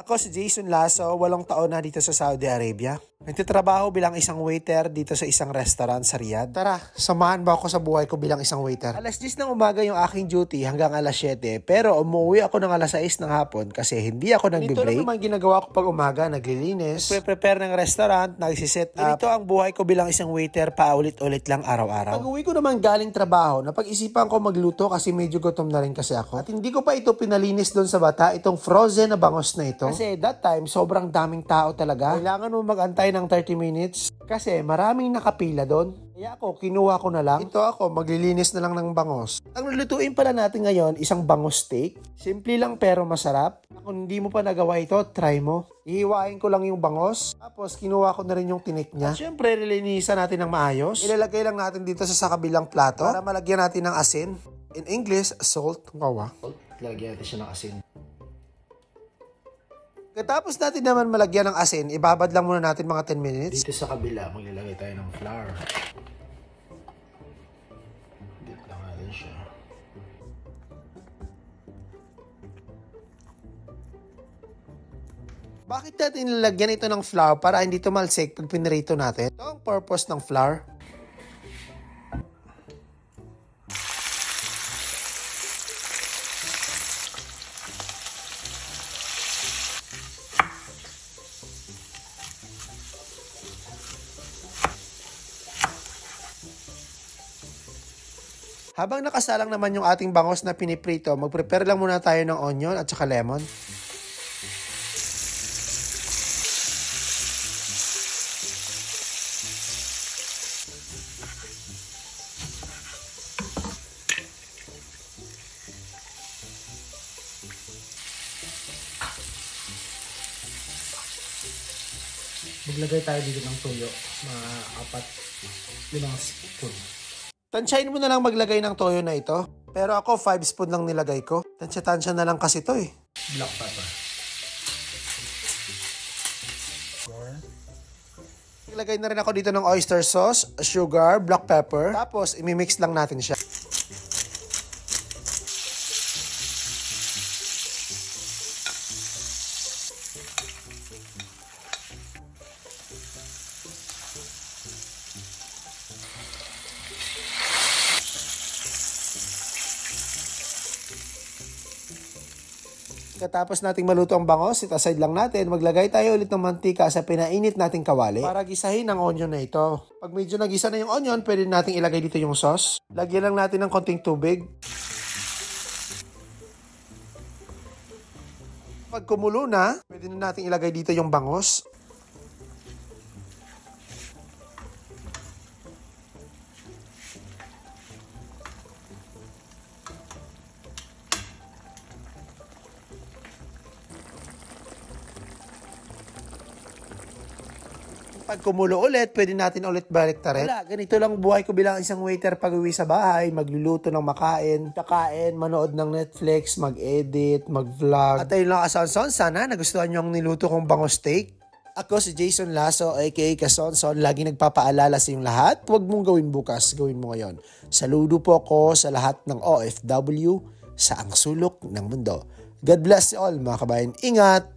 Ako si Jason Lasso, 8 taon na dito sa Saudi Arabia. Nagtatrabaho bilang isang waiter dito sa isang restaurant sa Riyadh. Tara, samahan ba ako sa buhay ko bilang isang waiter? Alas 10 ng umaga yung aking duty hanggang alas 7. Pero umuwi ako ng alas 6 ng hapon kasi hindi ako nagbe-break. Ito lang naman ginagawa ko pag umaga, naglilinis, prepare ng restaurant, nagsiset up. Ito ang buhay ko bilang isang waiter, paulit-ulit lang araw-araw. Pag uwi ko naman galing trabaho, napag-isipan ko magluto kasi medyo gutom na rin kasi ako. At hindi ko pa ito pinalinis doon sa bata, itong frozen na bangos na ito. Kasi that time, sobrang daming tao talaga. Kailangan mo mag-antay ng 30 minutes kasi maraming nakapila doon. Kaya ako, kinuha ko na lang. Ito ako, maglilinis na lang ng bangos. Ang lulutuin pala natin ngayon, isang bangos steak. Simple lang pero masarap. Kung hindi mo pa nagawa ito, try mo. Ihiwain ko lang yung bangos. Tapos, kinuha ko na rin yung tinik niya. At syempre, lilinisan natin ng maayos. Ilalagay lang natin dito sa kabilang plato para malagyan natin ng asin. In English, salt. Ngawa. Lagyan natin siya ng asin. Katapos natin naman malagyan ng asin, ibabad lang muna natin mga 10 minutes. Dito sa kabila, maglalagay tayo ng flour. Dito lang natin siya. Bakit natin nilalagyan ito ng flour para hindi tumalsik pag pinirito natin? Ito ang purpose ng flour. Habang nakasalang naman yung ating bangos na piniprito, mag-prepare lang muna tayo ng onion at saka lemon. Maglagay tayo dito ng toyo, mga 4-5 spoon. Tansyahin mo na lang maglagay ng toyo na ito. Pero ako, 5 spoon lang nilagay ko. Tansya-tansya na lang kasi ito eh. Black pepper. Ilagay na rin ako dito ng oyster sauce, sugar, black pepper. Tapos, imimix lang natin siya. Pagkatapos nating maluto ang bangos, itaside lang natin, maglagay tayo ulit ng mantika sa pinainit nating kawali para gisahin ang onion na ito. Pag medyo nagisa na yung onion, pwede nating ilagay dito yung sauce. Lagyan lang natin ng konting tubig. Pag kumulo na, pwede na nating ilagay dito yung bangos. Pag kumulo ulit, pwede natin ulit baliktarin. Wala, ganito lang buhay ko bilang isang waiter pag uwi sa bahay, magluluto ng makain, kakain, manood ng Netflix, mag-edit, mag-vlog. At ayun lang kasonson, sana nagustuhan nyo ang niluto kong bangos steak. Ako si Jason Lasso, aka Kasonson, lagi nagpapaalala sa inyong lahat, huwag mong gawin bukas, gawin mo ngayon. Saludo po ako sa lahat ng OFW sa ang sulok ng mundo. God bless you all mga kabayan. Ingat!